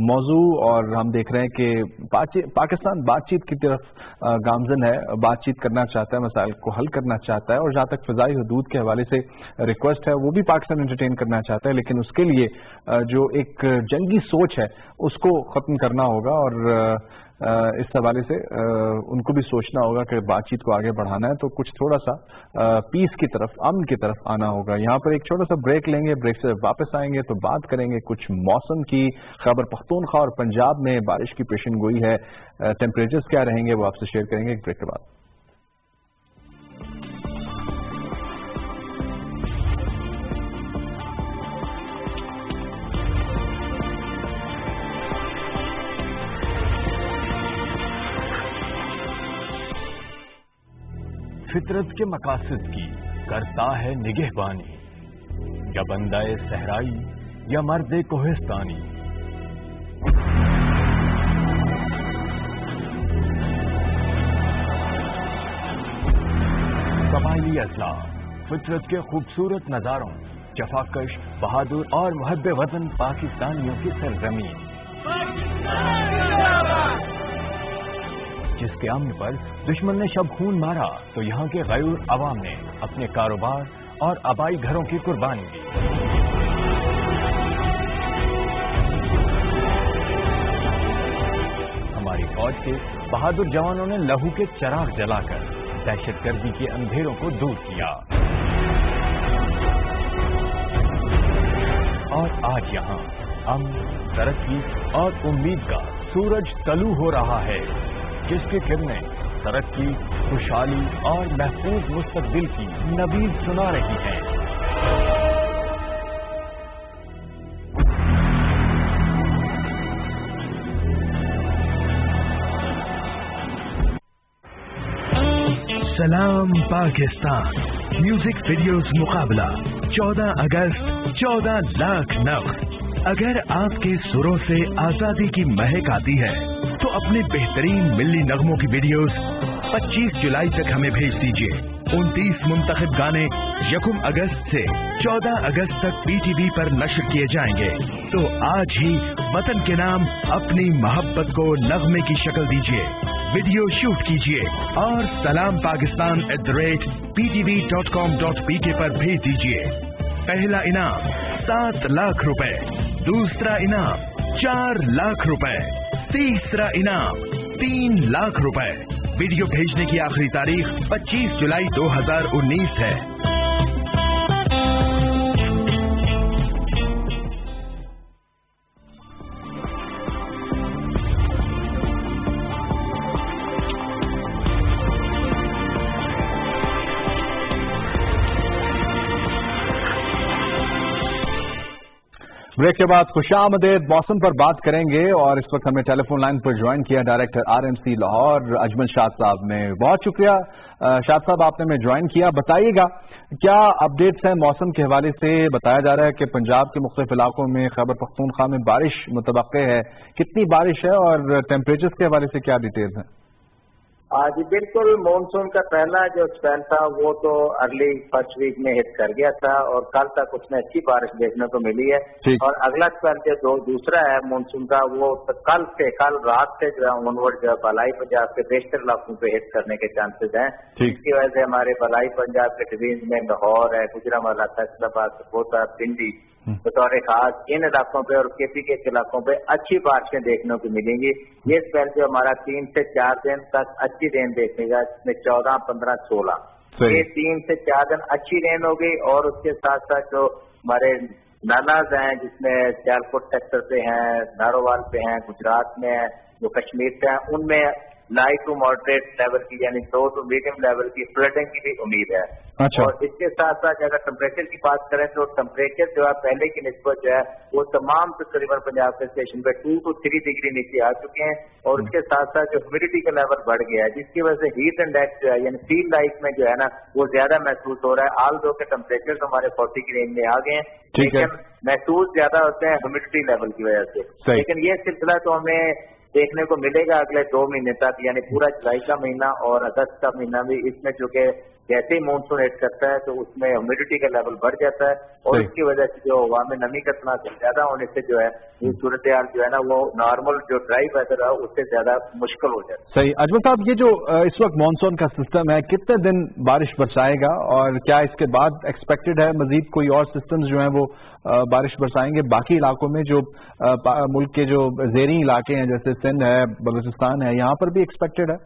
मौजू। और हम देख रहे हैं कि पाकिस्तान बातचीत की तरफ गामजन है, बातचीत करना चाहता है, मसाइल को हल करना चाहता है, और जहाँ तक फ़िज़ाई हुदूद के हवाले से रिक्वेस्ट है वो भी पाकिस्तान एंटरटेन करना चाहता है। लेकिन उसके लिए जो एक जंगी सोच है उसको ख़त्म करना होगा और इस हवाले से उनको भी सोचना होगा कि बातचीत को आगे बढ़ाना है तो कुछ थोड़ा सा पीस की तरफ, अमन की तरफ आना होगा। यहाँ पर एक छोटा सा ब्रेक लेंगे, ब्रेक से वापस आएंगे तो बात करेंगे कुछ मौसम की। खैबर पख्तूनख्वा और पंजाब में बारिश की पेशन गोई है, टेम्परेचर्स क्या रहेंगे वो आपसे शेयर करेंगे एक ब्रेक के बाद। फितरत के मकासद की करता है निगहबानी, या बंदाए सहराई या मर्दे कोहिस्तानी। कबाइली अज़ला फितरत के खूबसूरत नज़ारों, जफाकश, बहादुर और मुहब्बे वतन पाकिस्तानियों की सरजमीन, जिसके अमन पर दुश्मन ने शब खून मारा तो यहाँ के गैर अवाम ने अपने कारोबार और आबाई घरों की कुर्बानी दी। हमारी फौज के बहादुर जवानों ने लहू के चराग जलाकर दहशतगर्दी के अंधेरों को दूर किया और आज यहाँ अमन, तरक्की और उम्मीद का सूरज तलू हो रहा है, जिसके किरणें तरक्की, खुशहाली और महफूज मुस्तकबिल की नवीद सुना रही हैं। सलाम पाकिस्तान म्यूजिक वीडियोस मुकाबला 14 अगस्त 14 लाख नग। अगर आपके सुरों से आजादी की महक आती है तो अपने बेहतरीन मिल्ली नगमों की वीडियोस 25 जुलाई तक हमें भेज दीजिए। 29 मुंतखब गाने 1 अगस्त से 14 अगस्त तक PTV पर नश्र किए जाएंगे। तो आज ही वतन के नाम अपनी मोहब्बत को नगमे की शक्ल दीजिए, वीडियो शूट कीजिए और सलाम पाकिस्तान @ptv.com.pk पर भेज दीजिए। पहला इनाम 7 लाख रुपए, दूसरा इनाम 4 लाख रुपए, तीसरा इनाम 3 लाख रुपए। वीडियो भेजने की आखिरी तारीख 25 जुलाई 2019 है। ब्रेक के बाद खुशामदीद मौसम पर बात करेंगे और इस वक्त हमें टेलीफोन लाइन पर ज्वाइन किया डायरेक्टर RMC लाहौर अजमल शाद साहब ने। बहुत शुक्रिया शाद साहब, आपने हमें ज्वाइन किया। बताइएगा क्या अपडेट्स हैं मौसम के हवाले से। बताया जा रहा है कि पंजाब के मुख्तलिफ इलाकों में खैबर पख्तूनख्वा में बारिश मुतवक्के है, कितनी बारिश है और टेम्परेचर के हवाले से क्या डिटेल्स हैं? जी बिल्कुल, मॉनसून का पहला जो स्पेल था वो तो अर्ली फर्स्ट वीक में हिट कर गया था और कल तक उसमें अच्छी बारिश देखने को मिली है। और अगला स्पेल जो दूसरा है मॉनसून का वो तो कल रात से जो है ऑनवर्ड जो है बलाई पंजाब के बेशतर इलाकों पे हिट करने के चांसेस हैं। इसकी वजह से हमारे बलाई पंजाब के डिवीजन में लाहौर है, गुजरांवाला, फैसलाबाद, कोटा, पिंडी बतौर खास इन इलाकों पे और KP के इलाकों पे अच्छी बारिशें देखने को मिलेंगी। ये स्पेल जो हमारा 3 से 4 दिन तक अच्छी रेन देखने का, इसमें 14, 15, 16 ये 3 से 4 दिन अच्छी रेन होगी। और उसके साथ साथ जो हमारे नालाज हैं जिसमें सियालकोट सेक्टर पे हैं, नारोवाल पे हैं, गुजरात में है, जो कश्मीर से हैं, उनमें लाइट टू मॉडरेट लेवल की यानी 2 to मीडियम लेवल की फ्लडिंग की भी उम्मीद है। और इसके साथ साथ अगर टेम्परेचर की बात करें तो टेम्परेचर जो है पहले की निस्बत जो है वो तमाम तकरीबन पंजाब के स्टेशन पे 2 to 3 डिग्री नीचे आ चुके हैं। और उसके साथ साथ जो ह्यूमिडिटी का लेवल बढ़ गया है जिसकी वजह से हीट इंडेक्स जो है यानी फील लाइट में जो है ना वो ज्यादा महसूस हो रहा है। आल दो के टेम्परेचर तो हमारे 40 की रेंज में आ गए हैं, लेकिन महसूस ज्यादा होते हैं ह्यूमिडिटी लेवल की वजह से। लेकिन ये सिलसिला तो हमें देखने को मिलेगा अगले 2 महीने तक, यानी पूरा जुलाई का महीना और अगस्त का महीना भी। इसमें चूंकि जैसे ही मानसून हिट करता है तो उसमें ह्यूमिडिटी का लेवल बढ़ जाता है और इसकी वजह से जो हवा में नमी का तनासुर ज्यादा होने से जो है ये सूरत हाल जो है ना वो नॉर्मल जो ड्राई वेदर है उससे ज्यादा मुश्किल हो जाता है। सही। अजमल साहब, ये जो इस वक्त मानसून का सिस्टम है कितने दिन बारिश बरसाएगा और क्या इसके बाद एक्सपेक्टेड है मजीद कोई और सिस्टम्स जो हैं वो बारिश बरसाएंगे बाकी इलाकों में, जो मुल्क के जो ज़ेरी इलाके हैं जैसे सिंध है, बलूचिस्तान है, यहाँ पर भी एक्सपेक्टेड है?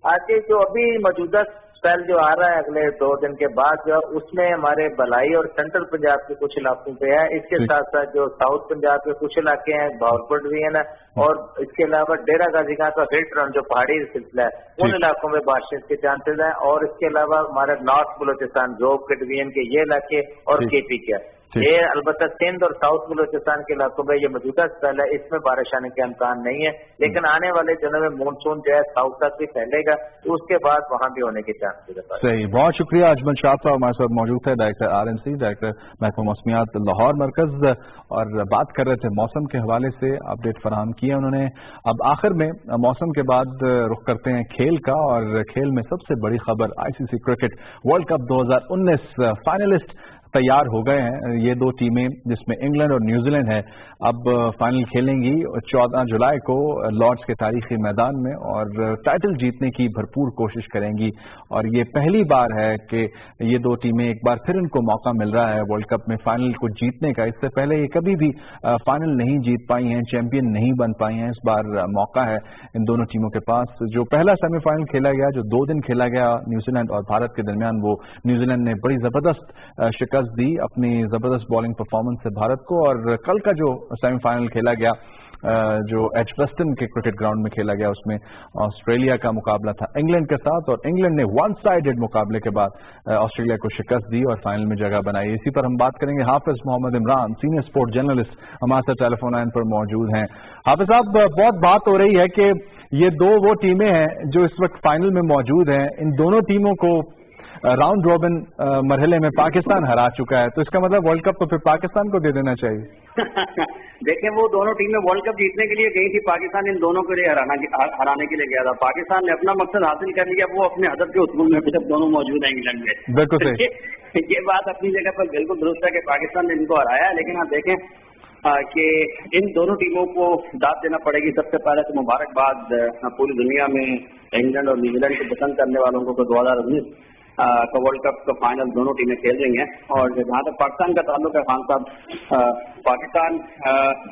आगे जो अभी मौजूदा स्पेल जो आ रहा है अगले 2 दिन के बाद जो उसमें हमारे बलाई और सेंट्रल पंजाब के कुछ इलाकों पे है। इसके साथ साथ जो साउथ पंजाब के कुछ इलाके हैं, भावलपुर डिवीजन है, और इसके अलावा डेरा गाजी खां का हिल टर्न जो पहाड़ी सिलसिला है उन इलाकों में बारिश के चांसेस हैं। और इसके अलावा हमारे नॉर्थ बलोचिस्तान जोब के डिवीजन के ये इलाके और KP के ये अलबत्ता सिंध और साउथ बलोचिस्तान के इलाकों में ये मौजूदा स्पेल है, इसमें बारिश आने के इम्कान नहीं है। लेकिन आने वाले दिनों में मानसून जो है साउथ तक भी फैलेगा तो उसके बाद वहां भी होने के चांसेस है। सही। बहुत शुक्रिया अजमल शाद साहब हमारे साथ मौजूद थे, डायरेक्टर RMC, डायरेक्टर महकमा मौसमियात लाहौर मरकज, और बात कर रहे थे मौसम के हवाले से, अपडेट फराहम किया उन्होंने। अब आखिर में मौसम के बाद रुख करते हैं खेल का, और खेल में सबसे बड़ी खबर ICC cricket world cup 2019 finalist तैयार हो गए हैं। ये 2 टीमें जिसमें इंग्लैंड और न्यूजीलैंड है अब फाइनल खेलेंगी 14 जुलाई को लॉर्ड्स के तारीखी मैदान में और टाइटल जीतने की भरपूर कोशिश करेंगी। और ये पहली बार है कि ये 2 टीमें एक बार फिर इनको मौका मिल रहा है वर्ल्ड कप में फाइनल को जीतने का। इससे पहले ये कभी भी फाइनल नहीं जीत पाई हैं, चैंपियन नहीं बन पाई हैं। इस बार मौका है इन दोनों टीमों के पास। जो पहला सेमीफाइनल खेला गया, जो 2 दिन खेला गया न्यूजीलैंड और भारत के दरमियान, वो न्यूजीलैंड ने बड़ी जबरदस्त शिकस्त दी अपनी जबरदस्त बॉलिंग परफॉर्मेंस से भारत को। और कल का जो सेमीफाइनल खेला गया जो एजबस्टन के क्रिकेट ग्राउंड में खेला गया उसमें ऑस्ट्रेलिया का मुकाबला था इंग्लैंड के साथ, और इंग्लैंड ने 1 साइडेड मुकाबले के बाद ऑस्ट्रेलिया को शिकस्त दी और फाइनल में जगह बनाई। इसी पर हम बात करेंगे। Hafiz Mohammad Imran, senior sport journalist, हमारे साथ टेलीफोन लाइन पर मौजूद हैं। हाफिज साहब, बहुत बात हो रही है कि ये 2 वो टीमें हैं जो इस वक्त फाइनल में मौजूद हैं। इन दोनों टीमों को राउंड रॉबिन मरहले में पाकिस्तान हरा चुका है, तो इसका मतलब वर्ल्ड कप तो फिर पाकिस्तान को दे देना चाहिए। देखिए, वो दोनों टीमें वर्ल्ड कप जीतने के लिए गई थी, पाकिस्तान इन दोनों के लिए हराने के लिए गया था। पाकिस्तान ने अपना मकसद हासिल कर लिया, वो अपने हदफ के उसूल में जब दोनों मौजूद हैं इंग्लैंड में। बिल्कुल सही। ये बात अपनी जगह पर बिल्कुल दुरुस्त है कि पाकिस्तान ने इनको हराया है, लेकिन आप देखें कि इन दोनों टीमों को दाद देना पड़ेगी। सबसे पहले तो मुबारकबाद पूरी दुनिया में इंग्लैंड और न्यूजीलैंड को पसंद करने वालों को 2019 का वर्ल्ड कप का फाइनल दोनों टीमें खेल रही हैं। और जहाँ तक पाकिस्तान का ताल्लुक है, खान साहब, पाकिस्तान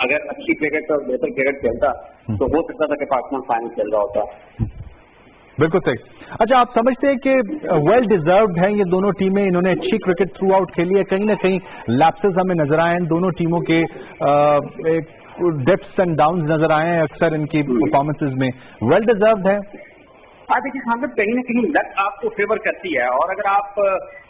अगर अच्छी क्रिकेट और बेहतर क्रिकेट खेलता तो हो सकता था कि पाकिस्तान फाइनल खेल रहा होता। बिल्कुल सही। अच्छा, आप समझते हैं कि वेल डिजर्व्ड हैं ये दोनों टीमें, इन्होंने अच्छी क्रिकेट थ्रू आउट खेली है? कहीं ना कहीं लैप्सेस हमें नजर आए हैं दोनों टीमों के, डेप्स एंड डाउन्स नजर आए हैं अक्सर इनकी परफॉर्मेंसेज में। वेल डिजर्व्ड है? हाँ, देखिए खान साहब, कहीं ना कहीं लक आपको फेवर करती है, और अगर आप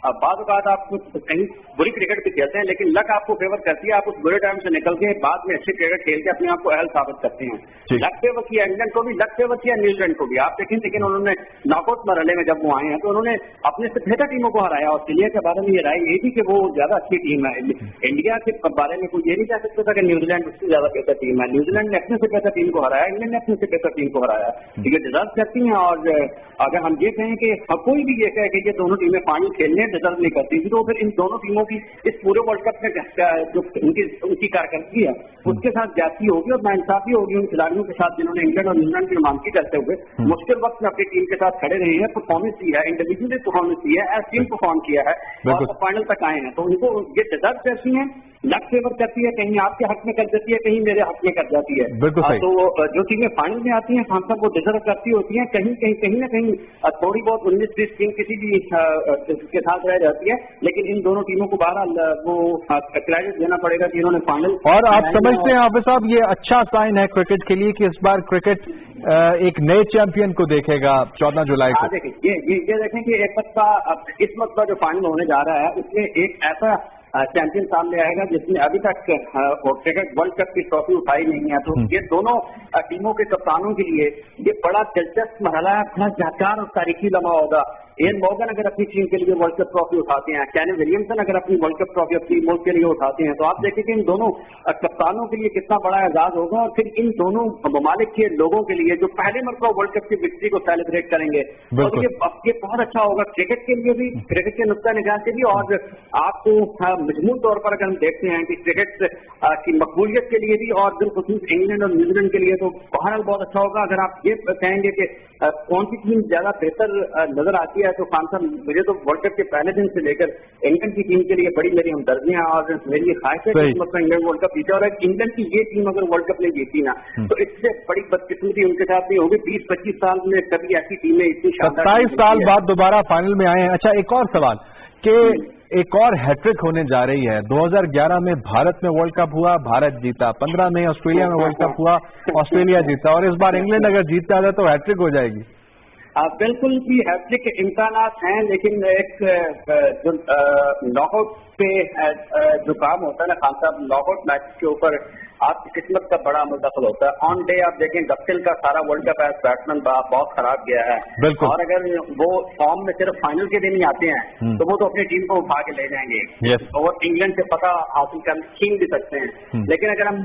बाद औकात आप कहीं बुरी क्रिकेट भी खेलते हैं, लेकिन लक आपको फेवर करती है, आप उस बुरे टाइम से निकल के बाद में अच्छी क्रिकेट खेल के अपने आप को अहल साबित करते हैं। लक फेवर किया इंग्लैंड को भी, लक फेवर किया न्यूजीलैंड को भी। आप देखें, लेकिन उन्होंने नॉकआउट मरहले में जब वो आए हैं तो उन्होंने अपने से बेहतर टीमों को हराया। ऑस्ट्रेलिया के बारे में ये राय यही थी कि वो ज्यादा अच्छी टीम है। इंडिया के बारे में कोई ये नहीं कह सकता था कि न्यूजीलैंड उससे ज्यादा बेहतर टीम है। न्यूजीलैंड ने अपने से बेहतर टीम को हराया, इंग्लैंड ने अपने से बेहतर टीम को हराया। ये डिजर्व करती हैं। और अगर हम ये कहें कि कोई भी ये कहे कि ये दोनों टीमें फाइनल खेलने डिजर्व नहीं करती थी, तो फिर इन दोनों टीमों की इस पूरे वर्ल्ड कप में जो उनकी कारकर्दगी है उसके साथ ज्यादती होगी और नाइंसाफी होगी उन खिलाड़ियों के साथ जिन्होंने इंग्लैंड और न्यूजीलैंड की नुमाइंदगी करते हुए मुश्किल वक्त में अपनी टीम के साथ खड़े रहे हैं, परफॉर्मेंस दी है, इंडिविजुअली परफॉर्मेंस दी है, एज टीम परफॉर्म किया है और फाइनल तक आए हैं। तो उनको ये डिजर्व करती है। लक फेवर करती है, कहीं आपके हक में कर देती है, कहीं मेरे हक में कर जाती है। तो जो टीमें फाइनल में आती हैं खान साहब वो डिजर्व करती होती हैं। कहीं ना कहीं थोड़ी बहुत 19-20 टीम किसी भी के साथ रह जाती है, लेकिन इन दोनों टीमों को बहरहाल वो क्रेडिट देना पड़ेगा कि इन्होंने फाइनल। और आप समझते हैं हाफिज साहब ये अच्छा साइन है क्रिकेट के लिए कि इस बार क्रिकेट एक नए चैंपियन को देखेगा 14 जुलाई को? देखिए ये देखें कि एक इस वक्त का जो फाइनल होने जा रहा है उसमें एक ऐसा चैंपियन सामने आएगा जिसने अभी तक क्रिकेट वर्ल्ड कप की ट्रॉफी उठाई नहीं है। तो ये दोनों टीमों के कप्तानों के लिए ये बड़ा दिलचस्प मरहला है, बड़ा यादगार और तारीखी लम्हा होगा। इयन मॉर्गन अगर अपनी टीम के लिए वर्ल्ड कप ट्रॉफी उठाते हैं, कैन विलियमसन अगर अपनी वर्ल्ड कप ट्रॉफी अपनी मुल्क के लिए उठाते हैं, तो आप देखें कि इन दोनों कप्तानों के लिए कितना बड़ा एजाज होगा। और फिर इन दोनों ममालिक के लोगों के लिए जो पहले मरतबा वर्ल्ड कप की विक्ट्री को सेलिब्रेट करेंगे, तो ये बहुत अच्छा होगा क्रिकेट के लिए भी, क्रिकेट के नुक्ता निगाह से भी। और आपको मजमून तौर पर अगर हम देखते हैं कि क्रिकेट की मकबूलियत के लिए भी और बिलखुसूस इंग्लैंड और न्यूजीलैंड के लिए तो बहरहाल बहुत अच्छा होगा। अगर आप ये कहेंगे कि कौन सी टीम ज्यादा बेहतर नजर आती है, तो खान साहब मुझे तो वर्ल्ड कप के पहले दिन से लेकर इंग्लैंड की टीम के लिए बड़ी मेरी हमदर्दियां और मेरी ख्वाहिश है कि मतलब इंग्लैंड वर्ल्ड कप जीता। और इंग्लैंड की ये टीम अगर वर्ल्ड कप नहीं जीती ना तो इससे बड़ी बदकिस्मती उनके साथ नहीं होगी। 20-25 साल में कभी ऐसी टीमें इतनी 27 साल बाद दोबारा फाइनल में आए हैं। अच्छा, एक और सवाल कि एक और हैट्रिक होने जा रही है। 2011 में भारत में वर्ल्ड कप हुआ, भारत जीता। 15 में ऑस्ट्रेलिया में वर्ल्ड कप हुआ, ऑस्ट्रेलिया जीता। और इस बार इंग्लैंड अगर जीत जाए तो हैट्रिक हो जाएगी। बिल्कुल भी हैट्रिक के इम्कानात हैं, लेकिन एक जो नॉकआउट पे जो काम होता है ना खान साहब, नॉकआउट मैच के ऊपर आपकी किस्मत का बड़ा मुदखल होता है। ऑन डे आप देखें गप्टिल का सारा वर्ल्ड कप एज बैट्समैन बहुत खराब गया है, और अगर वो फॉर्म में सिर्फ फाइनल के दिन ही आते हैं तो वो तो अपनी टीम को उठा के ले जाएंगे और इंग्लैंड से पता हासिल कर छीन भी सकते हैं। लेकिन अगर हम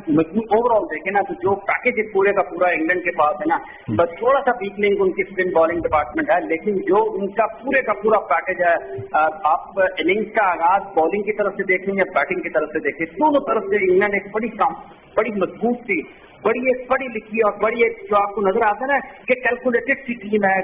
ओवरऑल देखें ना तो जो पैकेज पूरे का पूरा इंग्लैंड के पास है ना, बस थोड़ा सा वीक लिंक उनकी स्पिन बॉलिंग डिपार्टमेंट है, लेकिन जो उनका पूरे का पूरा पैकेज है, आप इनिंग्स का आगाज बॉलिंग की तरफ से देखें या बैटिंग की तरफ से देखें, दोनों तरफ से इंग्लैंड एक बड़ी मजबूत थी, पढ़ी लिखी और बड़ी एक जो आपको नजर आता है ना कि कैलकुलेटेड सी टीम है,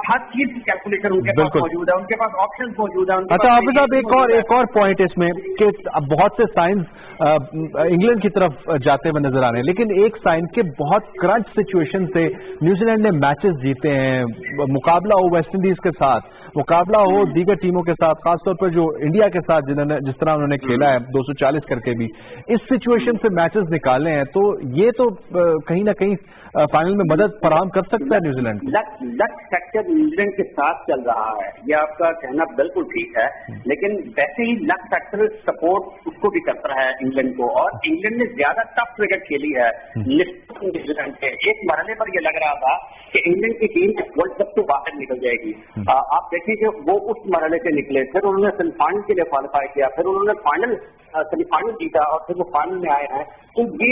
हर चीज की कैलकुलेटर उनके पास मौजूद है, उनके पास ऑप्शन मौजूद है। अच्छा हाफिज साहब, एक और पॉइंट इसमें कि बहुत से साइंस इंग्लैंड की तरफ जाते हुए नजर आ रहे हैं, लेकिन एक साइन के बहुत क्रंच सिचुएशन से न्यूजीलैंड ने मैचेस जीते हैं। मुकाबला हो वेस्ट इंडीज के साथ, मुकाबला हो दीगर टीमों के साथ, खासतौर पर जो इंडिया के साथ जिस तरह उन्होंने खेला है 240 करके भी, इस सिचुएशन से मैचेस निकाले हैं, तो ये तो कहीं ना कहीं फाइनल में मदद फराहम कर सकता है न्यूजीलैंड को। लक फैक्टर न्यूजीलैंड के साथ चल रहा है, ये आपका कहना बिल्कुल ठीक है, लेकिन वैसे ही लक फैक्टर सपोर्ट उसको भी करता है इंग्लैंड को। और इंग्लैंड ने ज्यादा टफ क्रिकेट खेली है न्यूजीलैंड के। एक मरहले पर यह लग रहा था कि इंग्लैंड की टीम वर्ल्ड कप से बाहर निकल जाएगी। आप देखिए कि वो उस मरहले से निकले, फिर उन्होंने सेमीफाइनल के लिए क्वालिफाई किया, फिर उन्होंने सेमीफाइनल जीता और फिर वो फाइनल में आए हैं। तो ये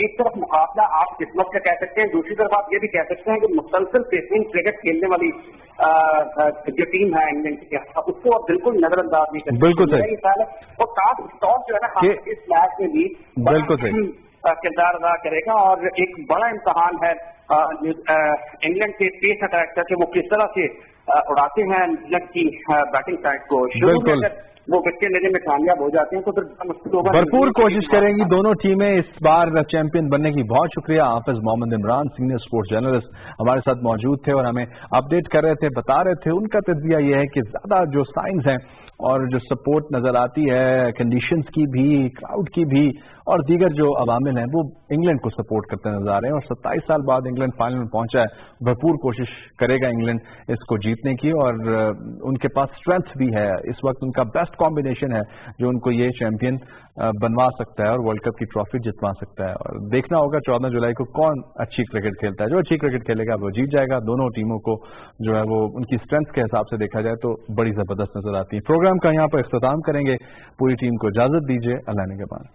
एक तरफ मुकाबला आप किस्मत का कह सकते हैं, दूसरी तरफ आप ये भी कह सकते हैं कि मुसलसल पेसिंग क्रिकेट खेलने वाली जो टीम है इंग्लैंड की, उसको आप बिल्कुल नजरअंदाज नहीं करते। बिल्कुल सही। और टॉस जो है ना इस मैच में भी बिल्कुल सही किरदार अदा करेगा। और एक बड़ा इम्तहान है इंग्लैंड के पेस अटैक का कि वो किस तरह से उड़ाते हैं इंग्लैंड की बैटिंग साइड को। शुरू में वो विकेट लेने में कामयाब हो जाते हैं तो फिर मुश्किल होगा। भरपूर कोशिश करेंगी दोनों टीमें इस बार चैंपियन बनने की। बहुत शुक्रिया Hafiz Mohammad Imran, senior sports journalist हमारे साथ मौजूद थे और हमें अपडेट कर रहे थे, बता रहे थे। उनका तजज़िया यह है कि ज्यादा जो साइंस हैं और जो सपोर्ट नजर आती है कंडीशंस की भी, क्राउड की भी, اور دیگر جو عوامل ہیں وہ انگلینڈ کو سپورٹ کرتے نظر آ رہے ہیں، اور 27 سال بعد انگلینڈ فائنل میں پہنچا ہے، بھرپور کوشش کرے گا انگلینڈ اس کو جیتنے کی، اور ان کے پاس اسٹرینتھ بھی ہے، اس وقت ان کا بیسٹ کمبینیشن ہے جو ان کو یہ چیمپئن بنوا سکتا ہے اور ورلڈ کپ کی ٹرافی جتوا سکتا ہے۔ اور دیکھنا ہوگا 14 جولائی کو کون اچھی کرکٹ کھیلتا ہے، جو اچھی کرکٹ کھیلے گا وہ جیت جائے گا۔ دونوں ٹیموں کو جو ہے وہ ان کی اسٹرینتھ کے حساب سے دیکھا جائے تو بڑی زبردست نظر آتی ہے۔ پروگرام کا یہاں پر اختتام کریں گے، پوری ٹیم کو اجازت دیجیے، اللہ نگہبان۔